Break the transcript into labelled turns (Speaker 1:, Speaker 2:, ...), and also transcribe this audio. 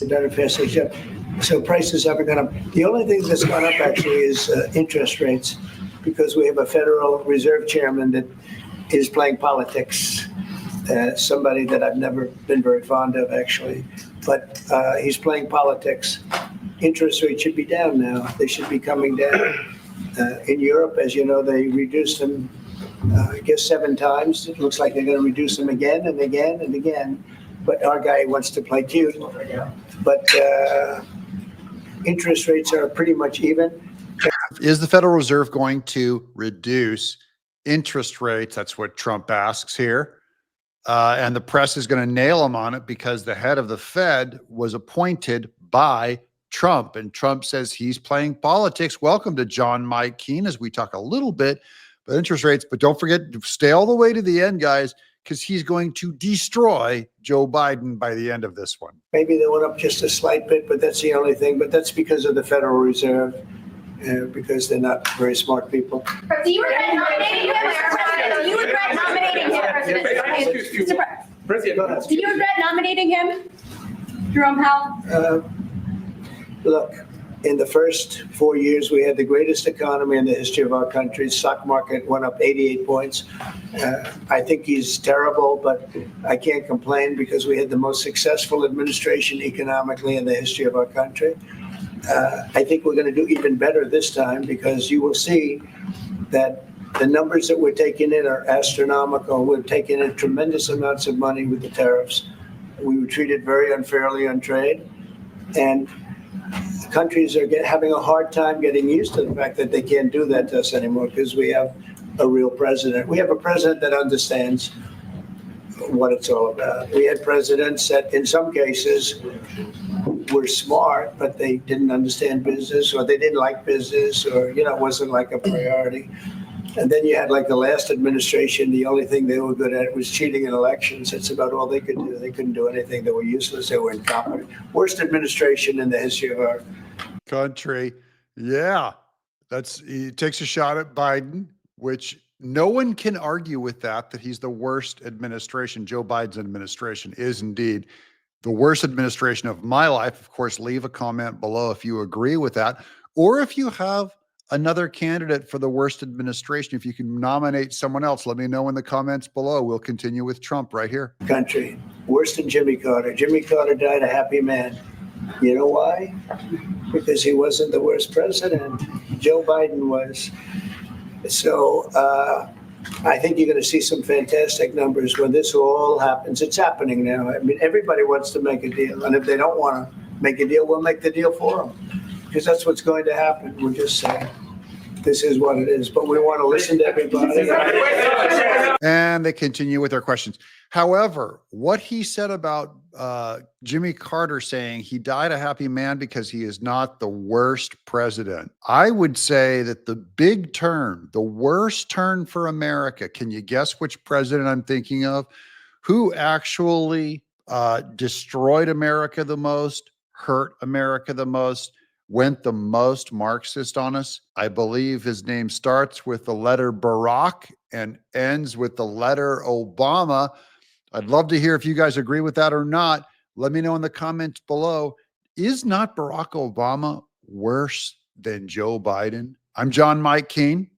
Speaker 1: done a fast job. So prices haven't gone up. The only thing that's gone up actually is interest rates, because we have a Federal Reserve chairman that is playing politics. Somebody that I've never been very fond of, actually, but he's playing politics. Interest rates should be down now. They should be coming down. In Europe, as you know, they reduced them, I guess 7 times. It looks like they're going to reduce them again and again and again. But our guy wants to play cute. But interest rates are pretty much even.
Speaker 2: Is the Federal Reserve going to reduce interest rates? That's what Trump asks here. And the press is going to nail him on it because the head of the Fed was appointed by Trump, and Trump says he's playing politics. Welcome to John Mike Keene as we talk a little bit about interest rates, but don't forget to stay all the way to the end, guys, because he's going to destroy Joe Biden by the end of this one.
Speaker 1: Maybe they went up just a slight bit, but that's the only thing. But that's because of the Federal Reserve, because they're not very smart people.
Speaker 3: Do you regret nominating him? Do you regret nominating him, President? Do you regret nominating him, Jerome Powell?
Speaker 1: Look, in the first 4 years, we had the greatest economy in the history of our country. The stock market went up 88 points. I think he's terrible, but I can't complain because we had the most successful administration economically in the history of our country. I think we're going to do even better this time because you will see that the numbers that we're taking in are astronomical. We're taking in tremendous amounts of money with the tariffs. We were treated very unfairly on trade. And countries are having a hard time getting used to the fact that they can't do that to us anymore because we have a real president. We have a president that understands what it's all about. We had presidents that in some cases were smart, but they didn't understand business, or they didn't like business, or, it wasn't like a priority. And then you had like the last administration, the only thing they were good at was cheating in elections. That's about all they could do. They couldn't do anything. They were useless. They were incompetent. Worst administration in the history of our
Speaker 2: country. Yeah. He takes a shot at Biden, which no one can argue with that he's the worst administration. Joe Biden's administration is indeed the worst administration of my life. Of course, leave a comment below if you agree with that, or if you have another candidate for the worst administration. If you can nominate someone else, let me know in the comments below. We'll continue with Trump right here.
Speaker 1: Country. Worse than Jimmy Carter. Jimmy Carter died a happy man. You know why? Because he wasn't the worst president. Joe Biden was. So I think you're going to see some fantastic numbers when this all happens. It's happening now. I mean, everybody wants to make a deal. And if they don't want to make a deal, we'll make the deal for them. Because that's what's going to happen. We're just saying this is what it is. But we want to listen to everybody.
Speaker 2: And they continue with their questions. However, what he said about Jimmy Carter saying he died a happy man because he is not the worst president. I would say that the big turn, the worst turn for America, can you guess which president I'm thinking of? Who actually destroyed America the most, hurt America the most, went the most Marxist on us? I believe his name starts with the letter Barack and ends with the letter Obama. I'd love to hear if you guys agree with that or not. Let me know in the comments below. Is not Barack Obama worse than Joe Biden? I'm John Mike Keene.